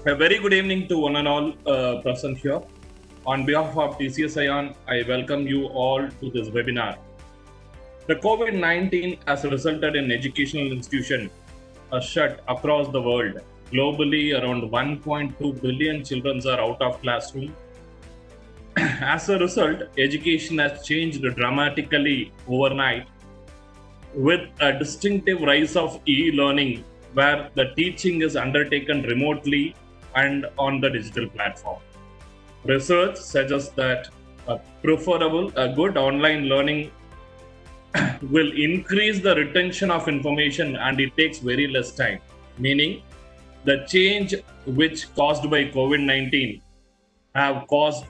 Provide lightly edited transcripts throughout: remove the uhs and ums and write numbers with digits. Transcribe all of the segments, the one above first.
A very good evening to one and all present here. On behalf of TCS ION, I welcome you all to this webinar. The COVID-19 has resulted in educational institutions shut across the world. Globally, around 1.2 billion children are out of classroom. As a result, education has changed dramatically overnight, with a distinctive rise of e-learning, where the teaching is undertaken remotely and on the digital platform. Research suggests that a good online learning will increase the retention of information and it takes very less time, meaning the change which caused by COVID-19 have caused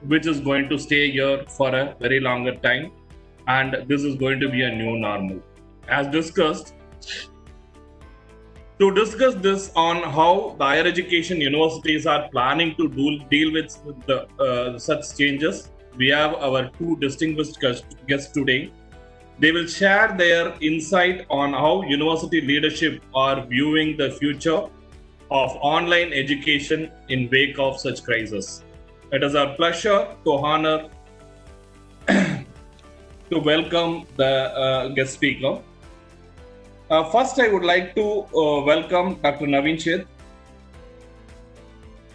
which is going to stay here for a very longer time, and this is going to be a new normal. As discussed, to discuss this on how the higher education universities are planning to deal with such changes, we have our two distinguished guests today. They will share their insight on how university leadership are viewing the future of online education in wake of such crisis. It is our pleasure to honor to welcome the guest speaker. First, I would like to welcome Dr. Naveen Seth.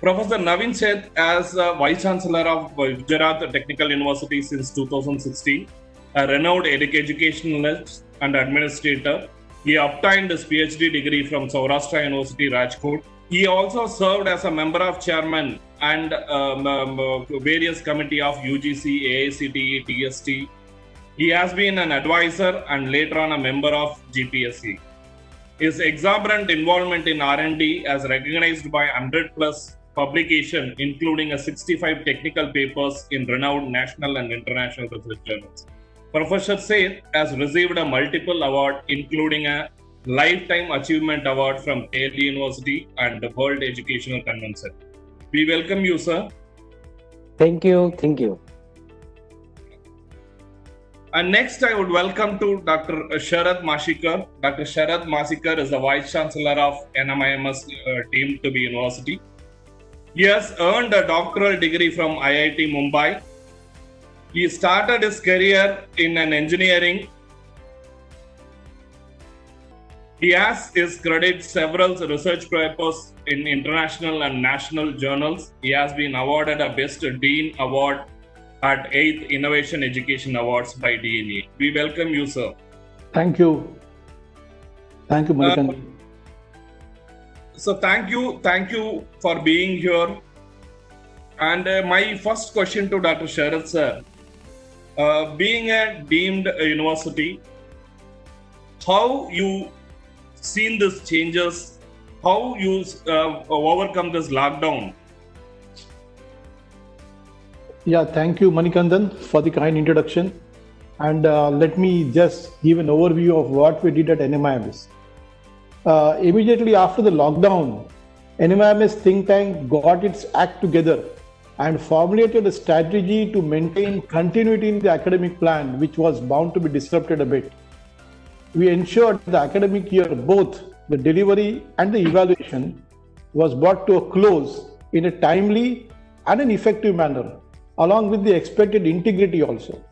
Professor Naveen Seth, as Vice Chancellor of Gujarat Technical University since 2016, a renowned educationalist and administrator. He obtained his PhD degree from Saurashtra University, Rajkot. He also served as a member of chairman and various committee of UGC, AICTE, TST. He has been an advisor and later on a member of GPSC. His exuberant involvement in R&D as recognized by 100 plus publication, including 65 technical papers in renowned national and international research journals. Professor Seth has received a multiple award, including a Lifetime Achievement Award from Delhi University and the World Educational Convention. We welcome you, sir. Thank you. Thank you. And next, I would welcome to Dr. Sharad Mashikar. Dr. Sharad Mashikar is the Vice Chancellor of NMIMS deemed to be university. He has earned a doctoral degree from IIT Mumbai. He started his career in an engineering. He has his credit several research papers in international and national journals. He has been awarded a Best Dean Award at 8th Innovation Education Awards by DNA. We welcome you, sir. Thank you. Thank you, Manikandan. So thank you for being here. And my first question to Dr. Sharad, sir. Being a deemed university, how you seen these changes? How you overcome this lockdown? Yeah, thank you, Manikandan, for the kind introduction. And let me just give an overview of what we did at NMIMS. Immediately after the lockdown, NMIMS think tank got its act together and formulated a strategy to maintain continuity in the academic plan, which was bound to be disrupted a bit. We ensured the academic year, both the delivery and the evaluation, was brought to a close in a timely and an effective manner, along with the expected integrity also.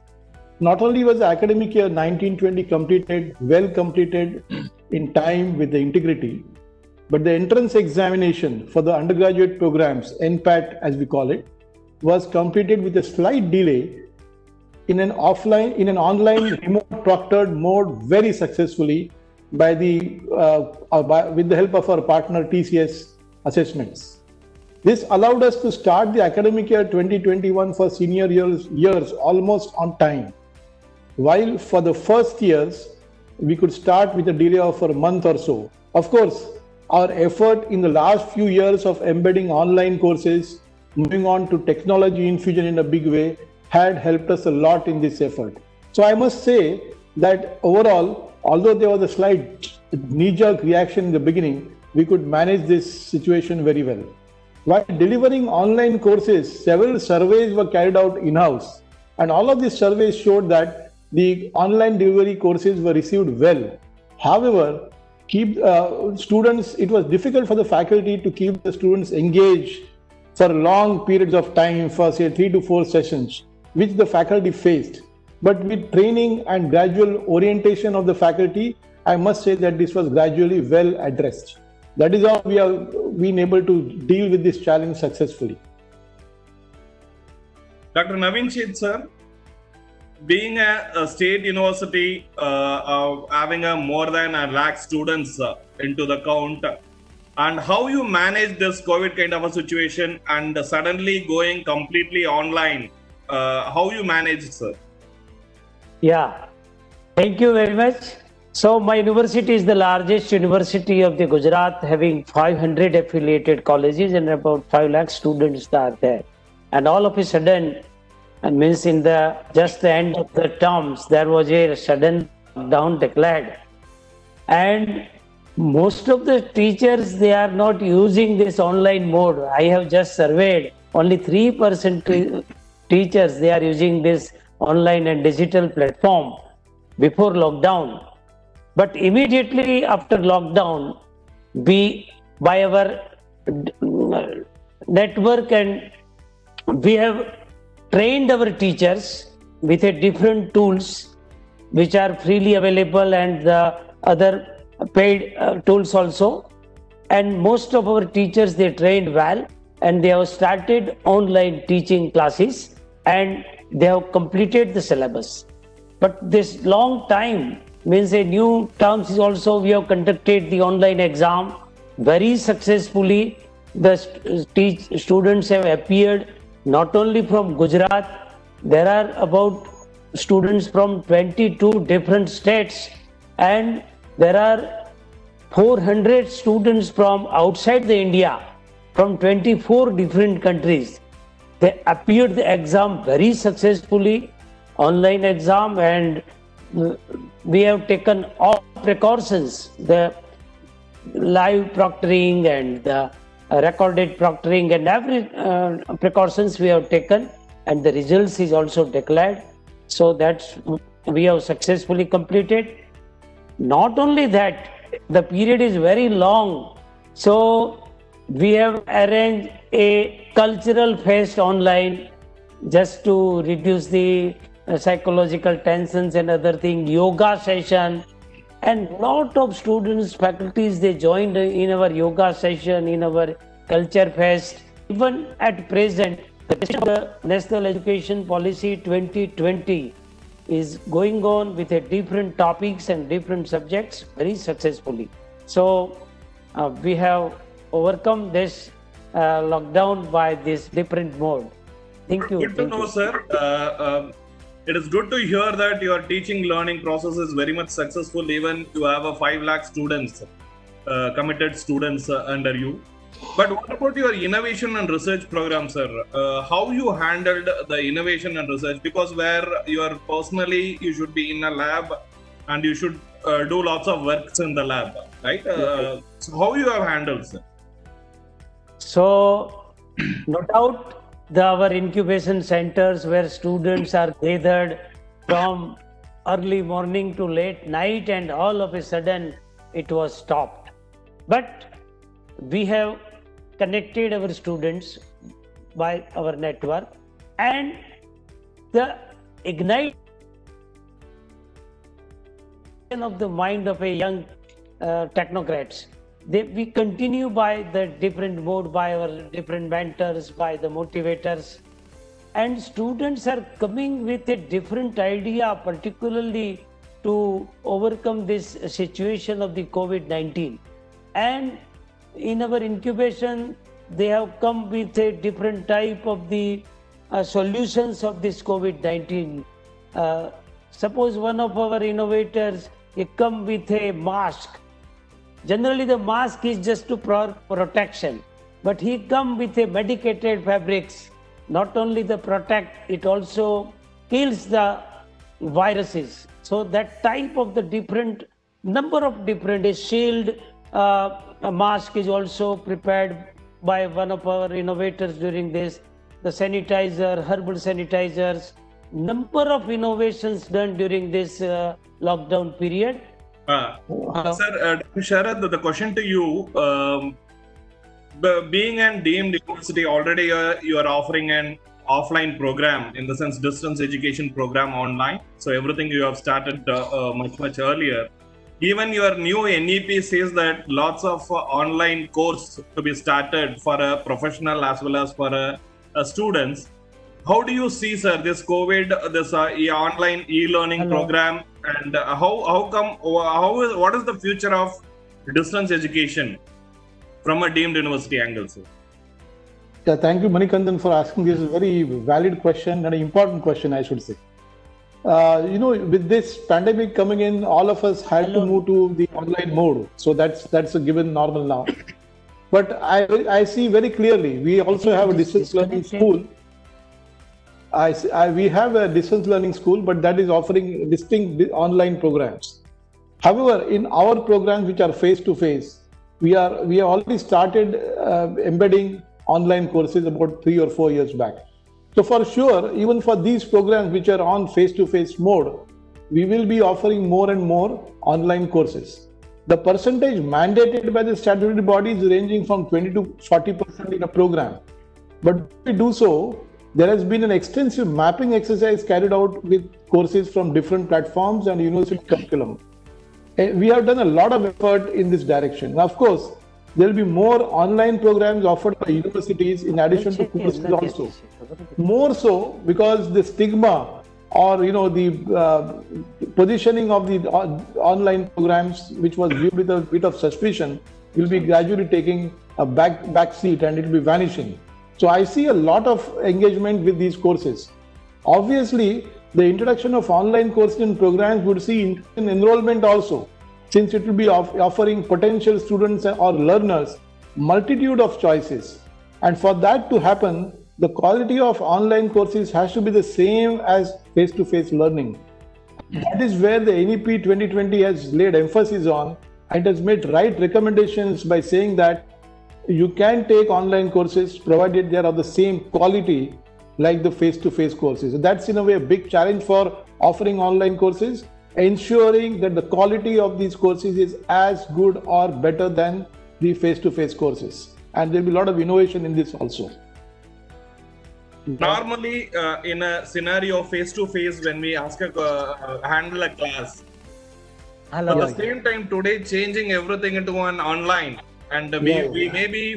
Not only was the academic year 1920 well completed in time with the integrity, but the entrance examination for the undergraduate programs, NPAT as we call it, was completed with a slight delay in an online remote proctored mode very successfully with the help of our partner TCS Assessments. This allowed us to start the academic year 2021 for senior years almost on time, while for the first years we could start with a delay of a month or so. Of course, our effort in the last few years of embedding online courses, moving on to technology infusion in a big way, had helped us a lot in this effort. So I must say that overall, although there was a slight knee-jerk reaction in the beginning, we could manage this situation very well. While delivering online courses, several surveys were carried out in-house, and all of these surveys showed that the online delivery courses were received well. However, keep students, it was difficult for the faculty to keep the students engaged for long periods of time, for say 3 to 4 sessions, which the faculty faced. But with training and gradual orientation of the faculty, I must say that this was gradually well addressed. That is how we have been able to deal with this challenge successfully. Dr. Naveen Sheth, sir, being a state university, having more than a lakh students into the count, and how you manage this COVID kind of a situation and suddenly going completely online, how you manage, sir? Yeah, thank you very much. So my university is the largest university of the Gujarat, having 500 affiliated colleges and about 5 lakh students are there. And all of a sudden, means in the just the end of the terms, there was a sudden lockdown declared. And most of the teachers, they are not using this online mode. I have just surveyed, only 3% teachers, they are using this online and digital platform before lockdown. But immediately after lockdown, we, by our network, and we have trained our teachers with a different tools which are freely available and the other paid tools also. And most of our teachers, they trained well and they have started online teaching classes and they have completed the syllabus. But this long time means a new terms is also, we have conducted the online exam very successfully. The students have appeared not only from Gujarat, there are about students from 22 different states and there are 400 students from outside the India, from 24 different countries. They appeared the exam very successfully, online exam, and we have taken all precautions, the live proctoring and the recorded proctoring and every precautions we have taken, and the results is also declared. So that's we have successfully completed. Not only that, the period is very long. So we have arranged a cultural fest online just to reduce the psychological tensions and other things, yoga session, and lot of students, faculties, they joined in our yoga session, in our culture fest. Even at present, the National Education Policy 2020 is going on with a different topics and different subjects very successfully. So we have overcome this lockdown by this different mode. Thank you. Good to know, sir. It is good to hear that your teaching learning process is very much successful. Even you have a 5 lakh students, committed students under you. But what about your innovation and research program, sir? How you handled the innovation and research? Because where you are personally, you should be in a lab and you should do lots of works in the lab, right? So how you have handled, sir? So, no doubt, our incubation centers where students are gathered from early morning to late night, and all of a sudden it was stopped. But we have connected our students by our network, and the ignite of the mind of a young technocrats. We continue by the different mode, by our different mentors, by the motivators, and students are coming with a different idea, particularly to overcome this situation of the COVID-19. And in our incubation, they have come with a different type of the solutions of this COVID-19. Suppose one of our innovators, he come with a mask. Generally, the mask is just to protection, but he come with a medicated fabrics. Not only the protect, it also kills the viruses. So that type of the different number of different shield a mask is also prepared by one of our innovators during this. The sanitizer, herbal sanitizers, number of innovations done during this lockdown period. Sir, Dr. Sharad, the question to you. Being an deemed university, already you are offering an offline program, in the sense distance education program online. So everything you have started much earlier. Even your new NEP says that lots of online course to be started for a professional as well as for students. How do you see, sir, this COVID, this online e-learning program, and what is the future of distance education from a deemed university angle, sir? Yeah, thank you, Manikandan, for asking this very valid question and an important question, I should say. With this pandemic coming in, all of us had to move to the online mode. So that's a given normal now. But I see very clearly, we also have a distance learning school. We have a distance learning school, but that is offering distinct online programs. However, in our programs which are face-to-face, we have already started embedding online courses about 3 or 4 years back. So for sure, even for these programs which are on face-to-face mode, we will be offering more and more online courses. The percentage mandated by the statutory body is ranging from 20 to 40% in a program. But when we do so, there has been an extensive mapping exercise carried out with courses from different platforms and university curriculum. We have done a lot of effort in this direction. Now, of course, there will be more online programs offered by universities in addition to courses also. More so because the stigma or the positioning of the online programs, which was viewed with a bit of suspicion, will be gradually taking a back seat and it will be vanishing. So I see a lot of engagement with these courses. Obviously, the introduction of online courses and programs would see in enrollment also, since it will be offering potential students or learners multitude of choices. And for that to happen, the quality of online courses has to be the same as face-to-face learning. That is where the NEP 2020 has laid emphasis on, and has made right recommendations by saying that you can take online courses provided they are of the same quality like the face-to-face courses. So that's in a way a big challenge for offering online courses, ensuring that the quality of these courses is as good or better than the face-to-face courses. And there will be a lot of innovation in this also. Normally, in a scenario face-to-face, when we ask handle a class, at the same time today changing everything into an online, and we may be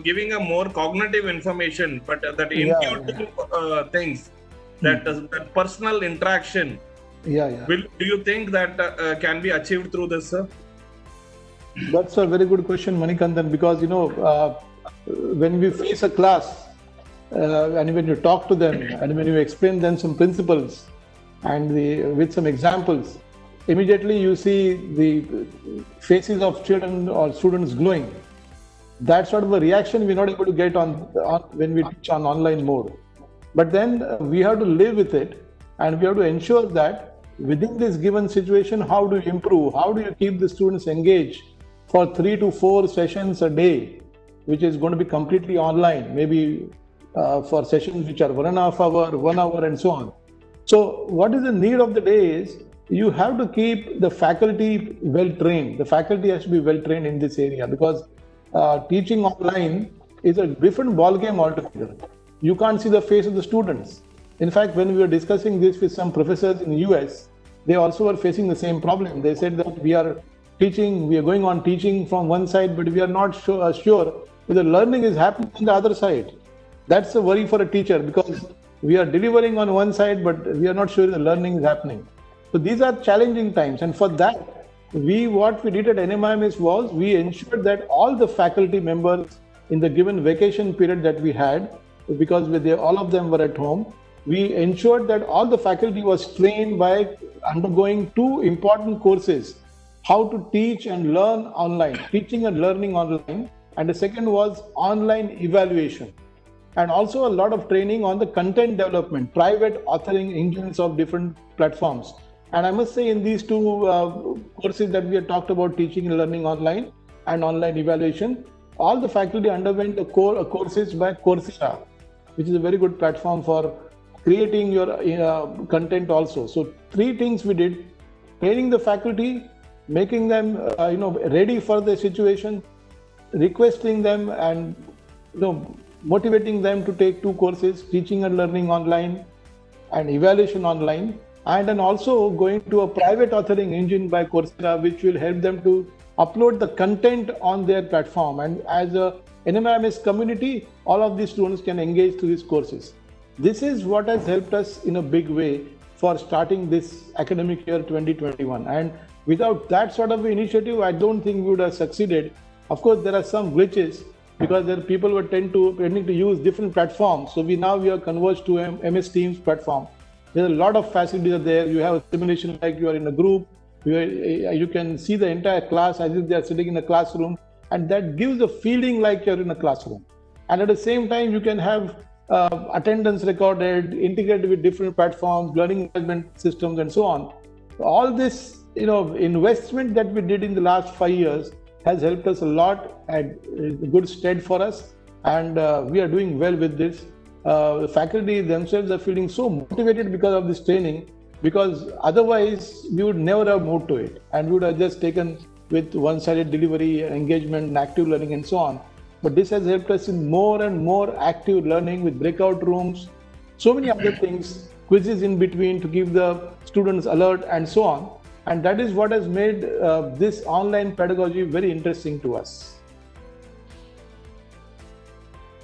giving a more cognitive information, but that intuitive things, that personal interaction, do you think that can be achieved through this, sir? That's a very good question, Manikandan, because when we face a class and when you talk to them and when you explain them some principles and with some examples, immediately you see the faces of children or students glowing. That sort of a reaction we're not able to get on when we teach on online mode. But then we have to live with it, and we have to ensure that within this given situation, how do you improve? How do you keep the students engaged for 3 to 4 sessions a day, which is going to be completely online, maybe for sessions which are 1.5 hours, 1 hour, and so on. So what is the need of the day is, you have to keep the faculty well trained. The faculty has to be well trained in this area, because teaching online is a different ballgame altogether. You can't see the face of the students. In fact, when we were discussing this with some professors in the US, they also were facing the same problem. They said that we are going on teaching from one side, but we are not sure if the learning is happening on the other side. That's a worry for a teacher, because we are delivering on one side, but we are not sure the learning is happening. So these are challenging times, and for that, what we did at NMIMS was we ensured that all the faculty members in the given vacation period that we had, because all of them were at home, we ensured that all the faculty was trained by undergoing 2 important courses: how to teach and learn online, teaching and learning online, and the second was online evaluation. And also a lot of training on the content development, private authoring engines of different platforms. And I must say, in these 2 courses that we have talked about, teaching and learning online and online evaluation, all the faculty underwent courses by Coursera, which is a very good platform for creating your content also. So 3 things we did: training the faculty, making them ready for the situation, requesting them and motivating them to take 2 courses, teaching and learning online and evaluation online, and then also going to a private authoring engine by Coursera, which will help them to upload the content on their platform. And as a NMIMS community, all of these students can engage through these courses. This is what has helped us in a big way for starting this academic year 2021. And without that sort of initiative, I don't think we would have succeeded. Of course, there are some glitches because there people were tending to use different platforms. So we are converged to MS Teams platform. There's a lot of facilities there. You have a simulation like you are in a group. You can see the entire class as if they are sitting in a classroom, and that gives a feeling like you're in a classroom. And at the same time, you can have attendance recorded, integrated with different platforms, learning management systems, and so on. All this, investment that we did in the last 5 years has helped us a lot and good stead for us. And we are doing well with this. The faculty themselves are feeling so motivated because of this training, because otherwise we would never have moved to it, and we would have just taken with one-sided delivery, engagement, and active learning, and so on. But this has helped us in more and more active learning with breakout rooms, so many other things, quizzes in between to keep the students alert, and so on. And that is what has made this online pedagogy very interesting to us.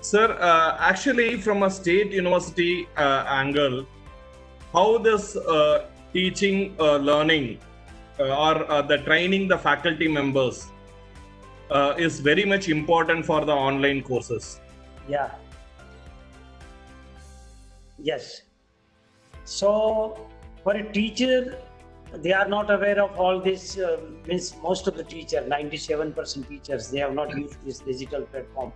Sir, actually from a state university angle, how this teaching, learning or the training the faculty members is very much important for the online courses. Yeah. Yes. So for a teacher, they are not aware of all this. Means most of the teachers, 97% teachers, they have not used this digital platform.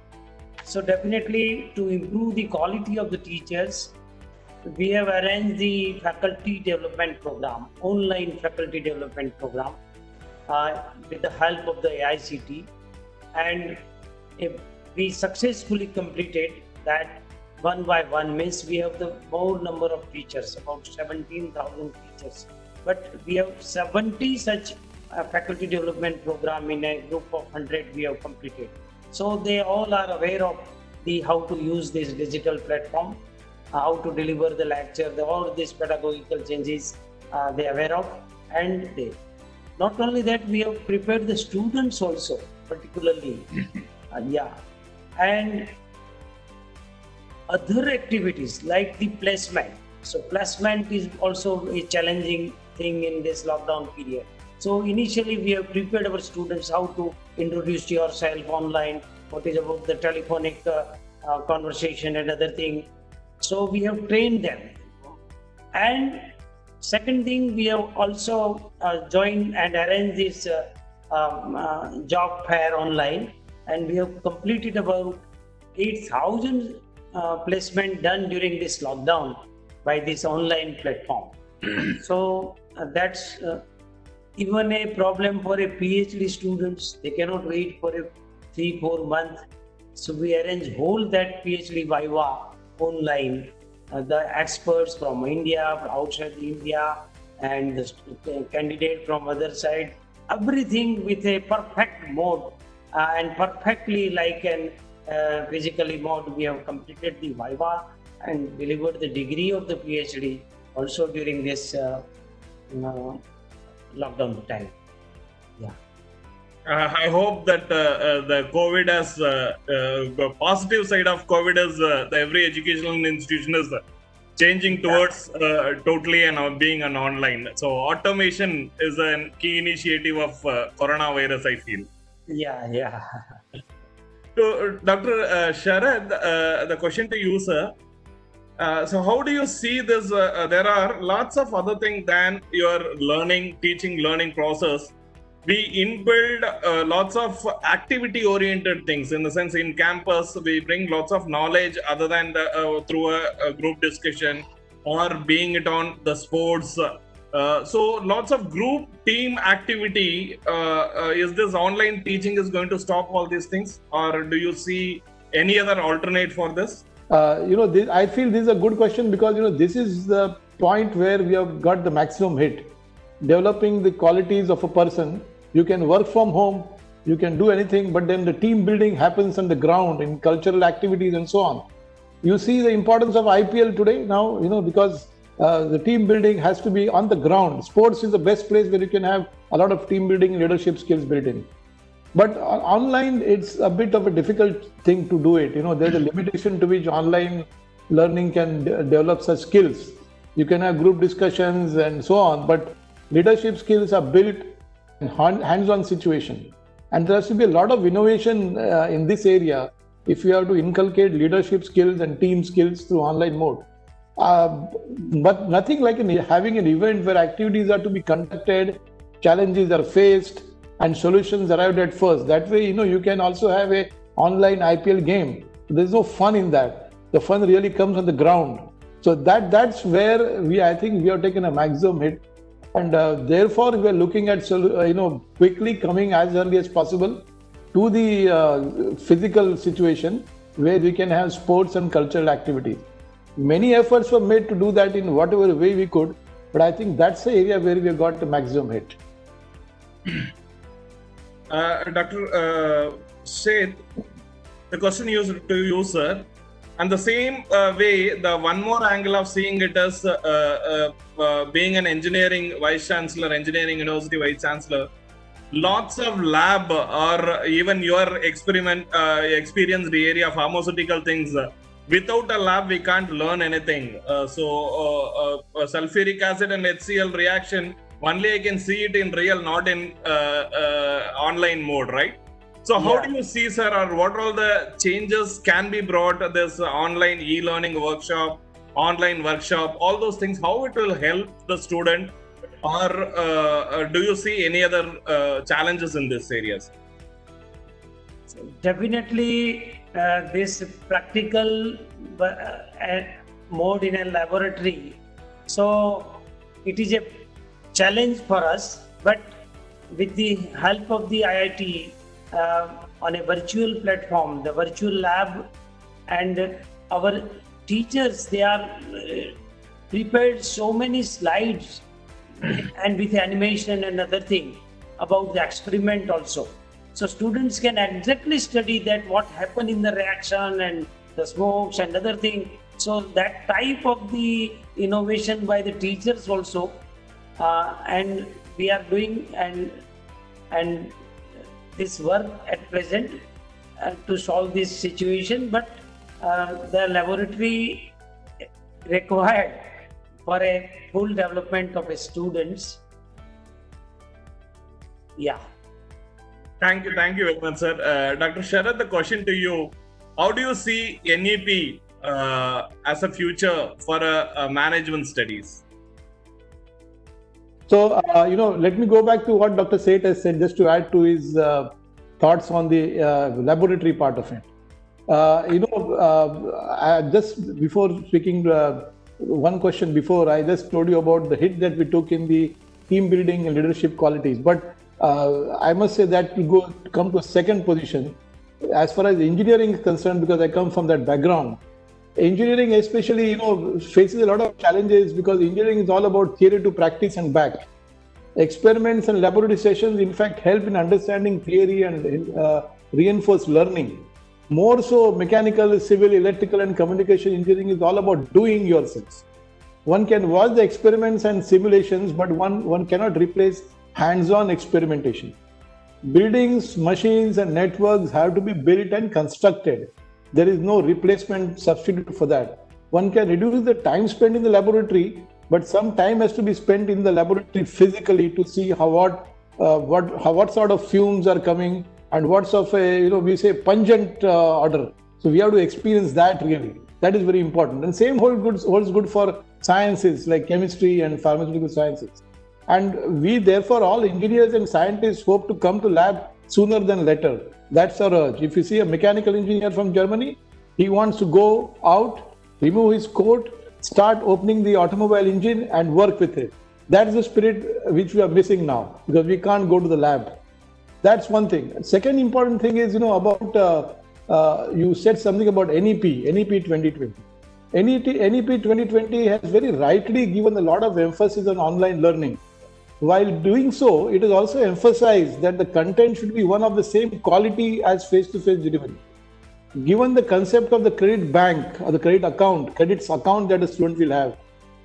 So definitely to improve the quality of the teachers, we have arranged the faculty development program, online faculty development program with the help of the AICT. And if we successfully completed that one by one, means we have the more number of teachers, about 17,000 teachers. But we have 70 such faculty development program in a group of 100 we have completed. So they all are aware of how to use this digital platform, how to deliver the lecture, all these pedagogical changes they are aware of. And not only that, we have prepared the students also, particularly. And other activities like the placement. So placement is also a challenging thing in this lockdown period. So initially we have prepared our students how to introduce yourself online, what is about the telephonic conversation and other thing. So we have trained them. And second thing, we have also joined and arranged this job fair online, and we have completed about 8,000 placement done during this lockdown by this online platform. So that's even a problem for a PhD students. They cannot wait for a 3-4 months. So we arrange whole that PhD Viva online. The experts from India, outside India, and the candidate from other side, everything with a perfect mode and perfectly like an physically mode. We have completed the Viva and delivered the degree of the PhD also during this lockdown time. Yeah. I hope that the COVID has the positive side of COVID is every educational institution is changing towards totally and being an online. So automation is a key initiative of coronavirus, I feel. Yeah. So Dr. Sharad, the question to you, sir. So how do you see this? There are lots of other things than your teaching learning process. We inbuild lots of activity-oriented things. In the sense, in campus, we bring lots of knowledge other than through a group discussion or being it on the sports. So lots of group team activity. Is this online teaching is going to stop all these things, or do you see any other alternate for this? I feel this is a good question because this is the point where we have got the maximum hit. Developing the qualities of a person You can work from home, you can do anything, but then the team building happens on the ground in cultural activities and so on. You see the importance of IPL today now, because the team building has to be on the ground. Sports is the best place where you can have a lot of team building, leadership skills built in. But online, it's a bit of a difficult thing to do it. There's a limitation to which online learning can develop such skills. You can have group discussions and so on, but leadership skills are built in hands-on situation. And there has to be a lot of innovation in this area if you have to inculcate leadership skills and team skills through online mode. But nothing like having an event where activities are to be conducted, challenges are faced, and solutions arrived at first. That way, you can also have a online IPL game. There's no fun in that. The fun really comes on the ground. So that's where I think we have taken a maximum hit. And therefore, we are looking at, quickly coming as early as possible to the physical situation where we can have sports and cultural activities. Many efforts were made to do that in whatever way we could, but I think that's the area where we have got the maximum hit. Dr. Seth, the question is to you, sir. And the same way, the one more angle of seeing it as being an engineering vice chancellor, engineering university vice chancellor, lots of lab or even your experienced area of pharmaceutical things. Without a lab, we can't learn anything. So sulfuric acid and HCl reaction, only I can see it in real, not in online mode, right? So how do you see, sir, or what all the changes can be brought this online e-learning workshop, online workshop, all those things, how it will help the student, or do you see any other challenges in these areas? Definitely, this practical mode in a laboratory. So it is a challenge for us, but with the help of the IIT on a virtual platform, the virtual lab, and our teachers, they are prepared so many slides and with animation and other thing about the experiment also. So students can exactly study that what happened in the reaction and the smokes and other thing. So that type of the innovation by the teachers also, and we are doing and this work at present to solve this situation, but the laboratory required for a full development of a students. Yeah. Thank you very much, sir. Dr. Sharad, the question to you: how do you see NEP as a future for management studies? So, let me go back to what Dr. Seth has said, just to add to his thoughts on the laboratory part of it. Just before speaking, one question before, I just told you about the hit that we took in the team building and leadership qualities. But I must say that we come to a second position as far as engineering is concerned, because I come from that background. Engineering especially, faces a lot of challenges because engineering is all about theory to practice and back. Experiments and laboratory sessions, in fact, help in understanding theory and reinforce learning. More so, mechanical, civil, electrical, and communication engineering is all about doing yourself. One can watch the experiments and simulations, but one cannot replace hands-on experimentation. Buildings, machines, and networks have to be built and constructed. There is no replacement substitute for that. One can reduce the time spent in the laboratory, but some time has to be spent in the laboratory physically to see what sort of fumes are coming and what sort of we say pungent odor. So we have to experience that really. That is very important. And same holds good for sciences like chemistry and pharmaceutical sciences. And we therefore all engineers and scientists hope to come to lab sooner than later. That's our urge. If you see a mechanical engineer from Germany, he wants to go out, remove his coat, start opening the automobile engine and work with it. That's the spirit which we are missing now because we can't go to the lab. That's one thing. Second important thing is, about, you said something about NEP 2020. NEP 2020 has very rightly given a lot of emphasis on online learning. while doing so, it is also emphasized that the content should be one of the same quality as face-to-face delivery. Given the concept of the credit bank or the credits account that a student will have,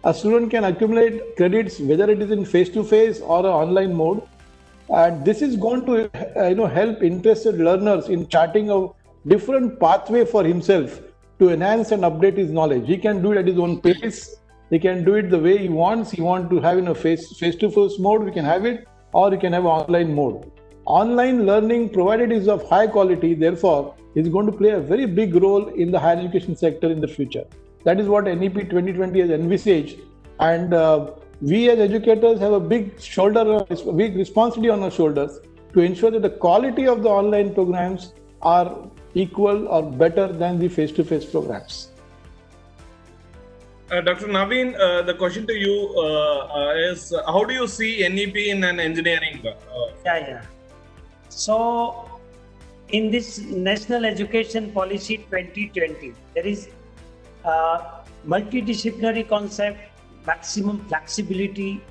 a student can accumulate credits whether it is in face-to-face or an online mode. And this is going to help interested learners in charting a different pathway for himself to enhance and update his knowledge. He can do it at his own pace. He can do it the way he wants. He wants to have in a face-to-face mode, we can have it, or you can have online mode. Online learning, provided is of high quality, therefore, is going to play a very big role in the higher education sector in the future. That is what NEP 2020 has envisaged. And we as educators have a big responsibility on our shoulders to ensure that the quality of the online programs are equal or better than the face-to-face programs. Dr. Naveen, the question to you is, how do you see NEP in an engineering? So, in this National Education Policy 2020, there is a multidisciplinary concept, maximum flexibility.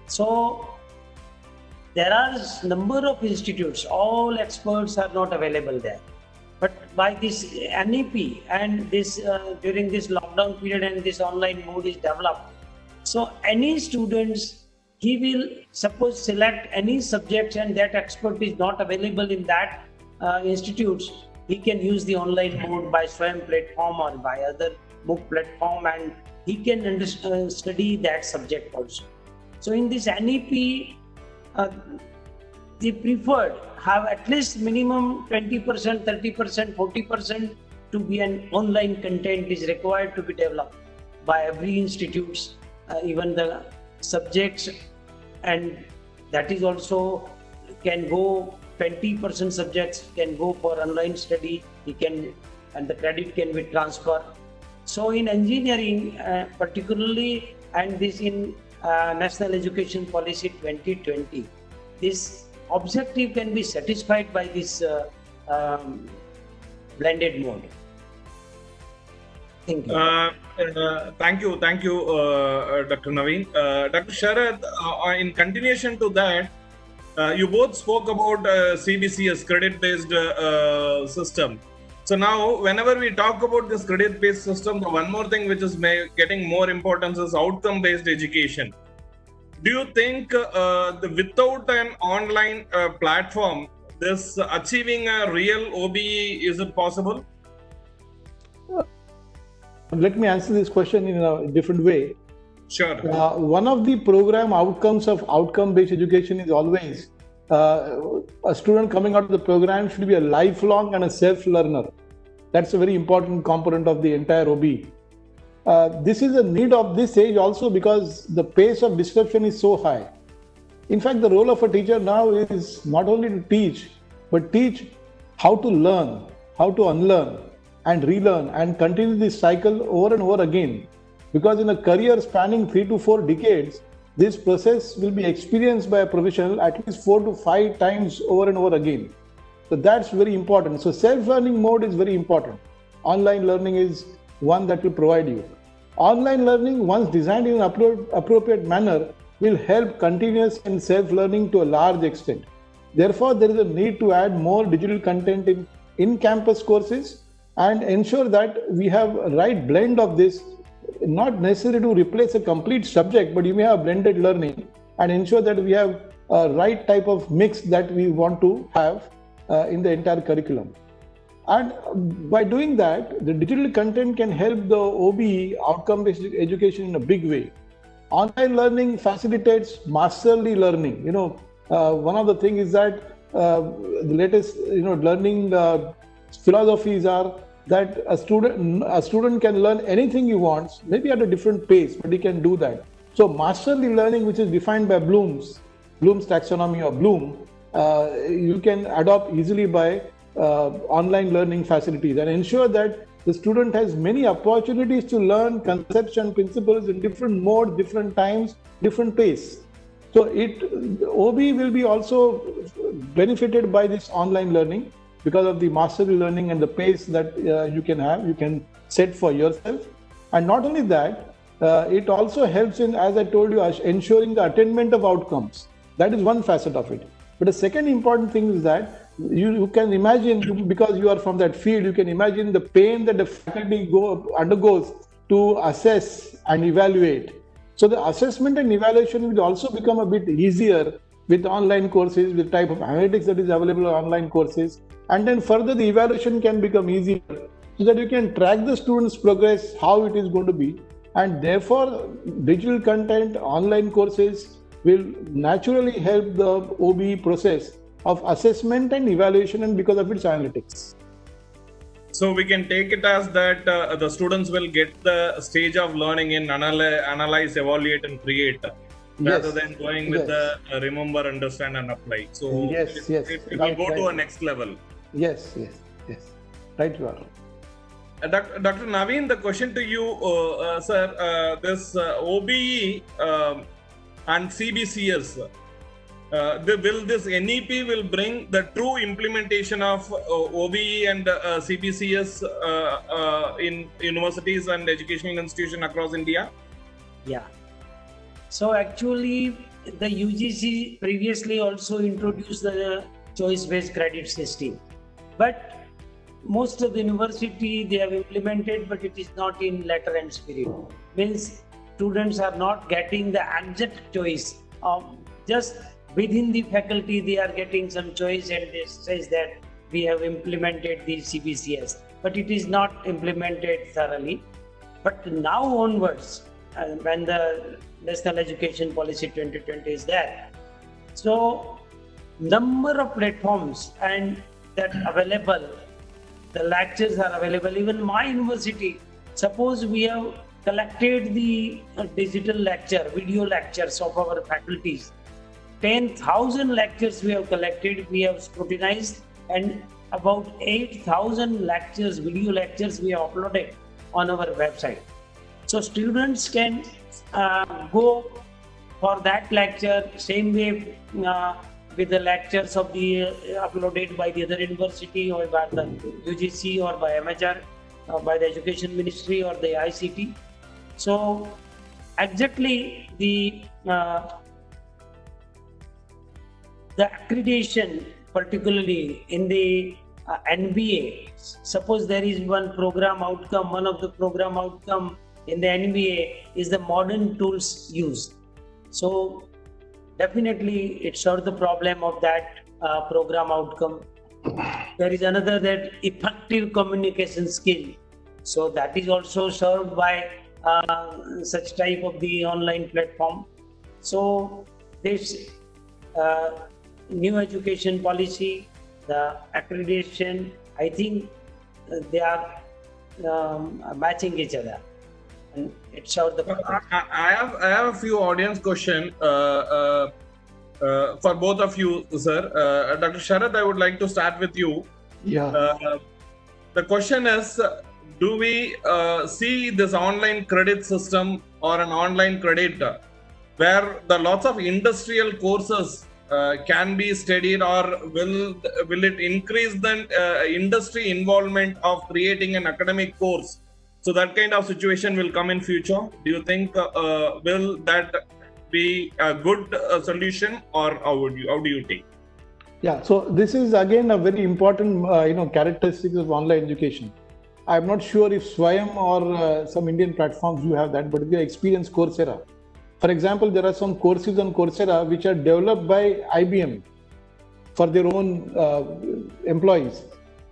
So, there are a number of institutes, all experts are not available there. But by this NEP and this during this lockdown period and this online mode is developed, so any students, he will suppose select any subjects and that expert is not available in that institutes, he can use the online mode by SWAYAM platform or by other MOOC platform, and he can study that subject also. So in this NEP, the preferred have at least minimum 20%, 30%, 40% to be an online content is required to be developed by every institutes, even the subjects, and that is also can go 20% subjects can go for online study, and the credit can be transferred. So in engineering particularly, and this in National Education Policy 2020, this objective can be satisfied by this blended mode. Thank you. Thank you, Dr. Naveen. Dr. Sharad, in continuation to that, you both spoke about CBCS, credit-based system. So now, whenever we talk about this credit-based system, the one more thing which is getting more importance is outcome-based education. Do you think without an online platform, this achieving a real OBE, is it possible? Let me answer this question in a different way. Sure. One of the program outcomes of outcome-based education is always a student coming out of the program should be a lifelong and a self-learner. That's a very important component of the entire OBE. This is a need of this age also because the pace of disruption is so high. In fact, the role of a teacher now is not only to teach, but teach how to learn, how to unlearn and relearn and continue this cycle over and over again. Because in a career spanning 3 to 4 decades, this process will be experienced by a professional at least 4 to 5 times over and over again. So that's very important. So self-learning mode is very important. Online learning is one that will provide you. Online learning, once designed in an appropriate manner, will help continuous and self-learning to a large extent. Therefore, there is a need to add more digital content in campus courses and ensure that we have a right blend of this, not necessarily to replace a complete subject, but you may have blended learning and ensure that we have a right type of mix that we want to have in the entire curriculum. And by doing that, the digital content can help the OBE, outcome-based education, in a big way. Online learning facilitates masterly learning. One of the things is that the latest, learning philosophies are that a student can learn anything he wants, maybe at a different pace, but he can do that. So masterly learning, which is defined by Bloom's taxonomy or Bloom, you can adopt easily by online learning facilities and ensure that the student has many opportunities to learn concepts and principles in different modes, different times, different pace. So OBE will be also benefited by this online learning because of the mastery learning and the pace that you can set for yourself. And not only that, it also helps in, as I told you, ensuring the attainment of outcomes. That is one facet of it. But the second important thing is that you can imagine, because you are from that field, you can imagine the pain that the faculty undergoes to assess and evaluate. So the assessment and evaluation will also become a bit easier with online courses, with type of analytics that is available on online courses. And then further, the evaluation can become easier so that you can track the students' progress, how it is going to be. And therefore, digital content, online courses will naturally help the OBE process of assessment and evaluation, and because of its analytics. So we can take it as that the students will get the stage of learning in analyze, evaluate, and create, rather than going with the remember, understand, and apply. So it will go to a next level. Yes. Right, you are. Dr. Naveen, the question to you, sir, this OBE and CBCS, will this NEP will bring the true implementation of OBE and CBCS in universities and educational institutions across India? Yeah. So actually, the UGC previously also introduced the choice-based credit system, but most of the university they have implemented, but it is not in letter and spirit. Means students are not getting the exact choice. Just within the faculty they are getting some choice, and they says that we have implemented the CBCS, but it is not implemented thoroughly. But now onwards, when the National Education Policy 2020 is there, so number of platforms and that available, the lectures are available. Even my university, suppose we have collected the digital lecture, video lectures of our faculties, 10,000 lectures we have collected, we have scrutinized, and about 8,000 lectures, video lectures we have uploaded on our website. So students can go for that lecture, same way with the lectures of the uploaded by the other university or by the UGC or by MHR, or by the Education Ministry or the ICT. So exactly the accreditation, particularly in the NBA, suppose there is one program outcome, one of the program outcome in the NBA is the modern tools used. So definitely it solves the problem of that program outcome. There is another, that effective communication skill. So that is also served by such type of the online platform. So this new education policy, the accreditation, I think they are matching each other. And it served the problem. I have a few audience question for both of you, sir. Dr. Sharath, I would like to start with you. Yeah. The question is, do we see this online credit system or an online credit where the lots of industrial courses can be studied, or will it increase the industry involvement of creating an academic course? So that kind of situation will come in future. Do you think will that be a good solution, or how do you take? Yeah, so this is again a very important characteristics of online education. I'm not sure if Swayam or some Indian platforms you have that, but if you experience Coursera, for example, there are some courses on Coursera which are developed by IBM for their own employees.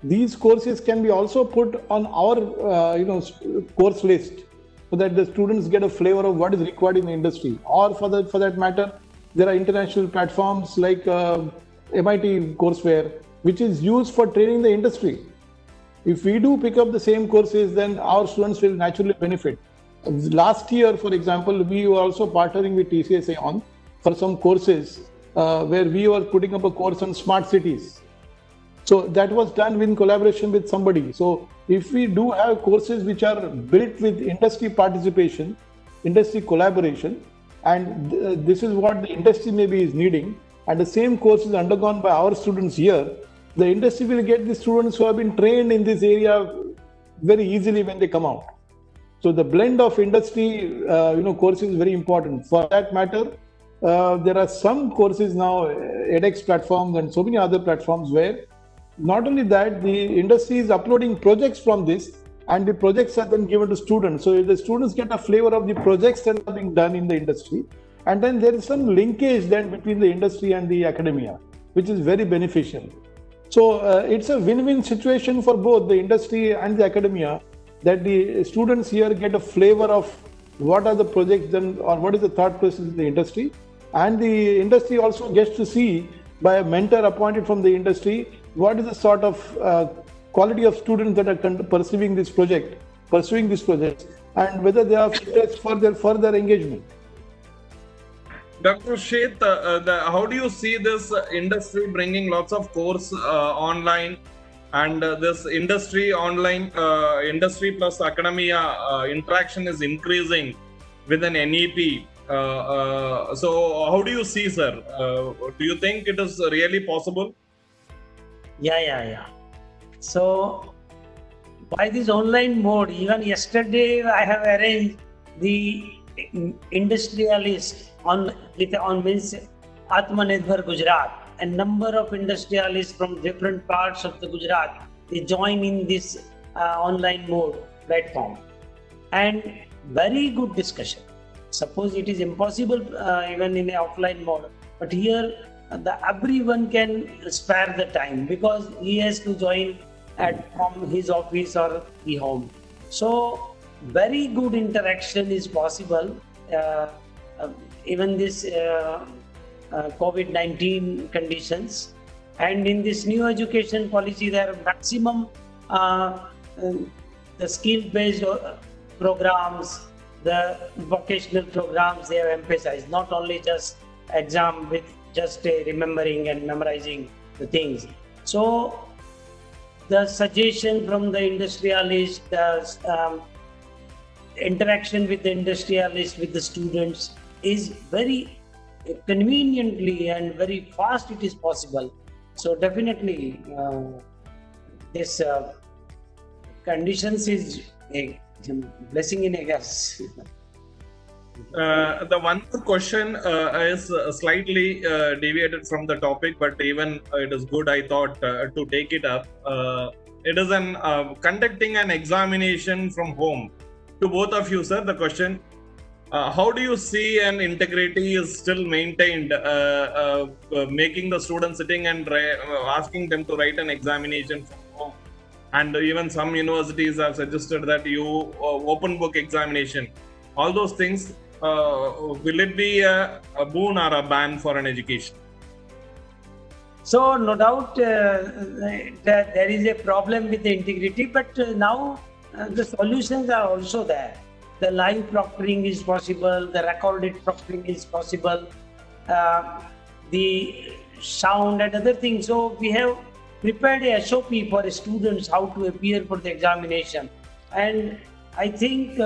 These courses can be also put on our course list, so that the students get a flavor of what is required in the industry. Or for that matter, there are international platforms like MIT courseware, which is used for training the industry. If we do pick up the same courses, then our students will naturally benefit. Last year, for example, we were also partnering with TCS Aon for some courses where we were putting up a course on smart cities. So that was done in collaboration with somebody. So if we do have courses which are built with industry participation, industry collaboration, and this is what the industry maybe is needing, and the same course is undergone by our students here, the industry will get the students who have been trained in this area very easily when they come out. So the blend of industry courses is very important. For that matter, there are some courses now, edX platforms and so many other platforms where not only that, the industry is uploading projects from this, and the projects are then given to students. So the students get a flavor of the projects that are being done in the industry. And then there is some linkage then between the industry and the academia, which is very beneficial. So it's a win-win situation for both the industry and the academia, that the students here get a flavor of what are the projects done or what is the thought process in the industry. And the industry also gets to see by a mentor appointed from the industry what is the sort of quality of students that are pursuing this project, and whether they are fit for their further engagement. Dr. Sheth, how do you see this industry bringing lots of course online, and this industry online, industry plus academia interaction is increasing with an NEP? So how do you see, sir? Do you think it is really possible? Yeah. So by this online mode, even yesterday I have arranged the industrialist on means Atmanirbhar Gujarat, a number of industrialists from different parts of the Gujarat, they join in this online mode platform, and very good discussion. Suppose it is impossible even in an offline mode, but here everyone can spare the time because he has to join from his office or the home. So very good interaction is possible. Even this COVID-19 conditions, and in this new education policy, there are maximum the skill-based programs, the vocational programs they have emphasized, not only just exam with just remembering and memorizing the things. So the suggestion from the industrialist, the interaction with the industrialist with the students is very conveniently and very fast it is possible. So definitely this conditions is a blessing in a guess. The one question is slightly deviated from the topic, but even it is good, I thought, to take it up. It is conducting an examination from home. To both of you, sir, the question, how do you see an integrity is still maintained, making the students sitting and asking them to write an examination from home? And even some universities have suggested that you open book examination. All those things, will it be a boon or a ban for an education? So no doubt that there is a problem with the integrity, but now the solutions are also there. The live proctoring is possible, the recorded proctoring is possible, the sound and other things. So we have prepared a SOP for students how to appear for the examination. And I think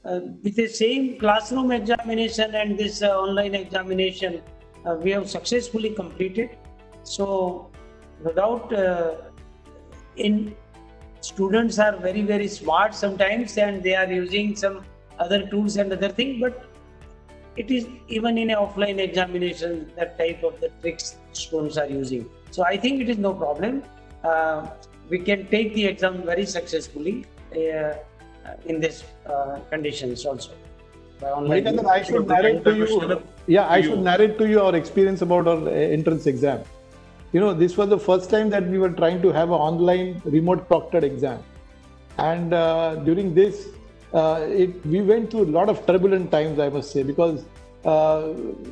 with the same classroom examination and this online examination, we have successfully completed. So no doubt students are very, very smart sometimes, and they are using some other tools and other things, but it is even in an offline examination, that type of the tricks students are using. So I think it is no problem. We can take the exam very successfully in this conditions also. Manikandan, I should narrate to you. Yeah, I should narrate to you our experience about our entrance exam. You know, this was the first time that we were trying to have an online remote proctored exam. And during this, we went through a lot of turbulent times, I must say, because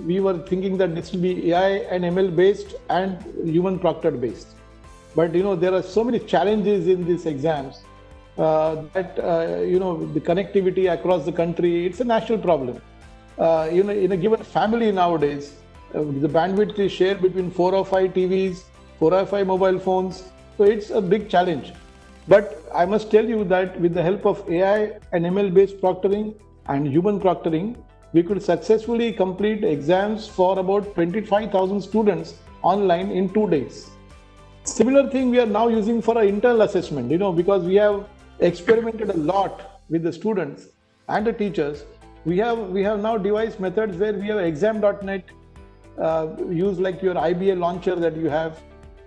we were thinking that this will be AI and ML based and human proctored based. But, you know, there are so many challenges in these exams that, you know, the connectivity across the country, it's a national problem. You know, in a given family nowadays, the bandwidth is shared between 4 or 5 TVs, 4 or 5 mobile phones. So it's a big challenge. But I must tell you that with the help of AI and ML based proctoring and human proctoring, we could successfully complete exams for about 25,000 students online in 2 days. Similar thing we are now using for our internal assessment, you know, because we have experimented a lot with the students and the teachers. We have now devised methods where we have exam.net, use like your IBA launcher that you have,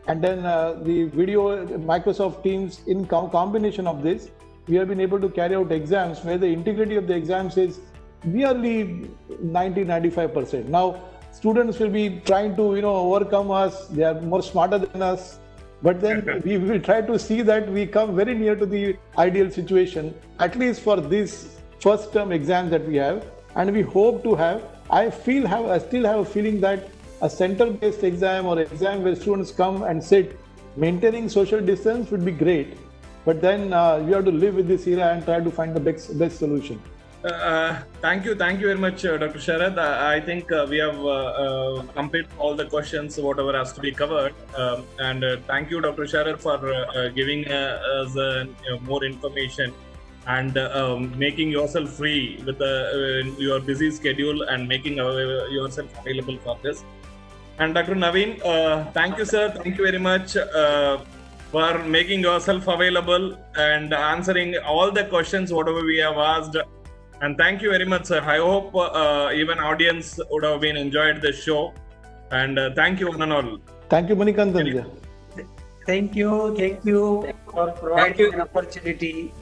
and then the video Microsoft Teams. In combination of this, we have been able to carry out exams where the integrity of the exams is nearly 90-95%. Now, students will be trying to overcome us. They are more smarter than us, but then we will try to see that we come very near to the ideal situation, at least for this first term exams that we have, and we hope to have. I still have a feeling that a center-based exam or exam where students come and sit, maintaining social distance would be great. But then you have to live with this era and try to find the best solution. Thank you very much, Dr. Sharad. I think we have completed all the questions, whatever has to be covered. And thank you, Dr. Sharad, for giving us more information and making yourself free with your busy schedule and making yourself available for this. And Dr. Naveen, thank you, sir. Thank you very much for making yourself available and answering all the questions, whatever we have asked. And thank you very much, sir. I hope even audience would have been enjoyed the show. And thank you, one and all. Thank you, Manikandan. Thank you for providing an opportunity.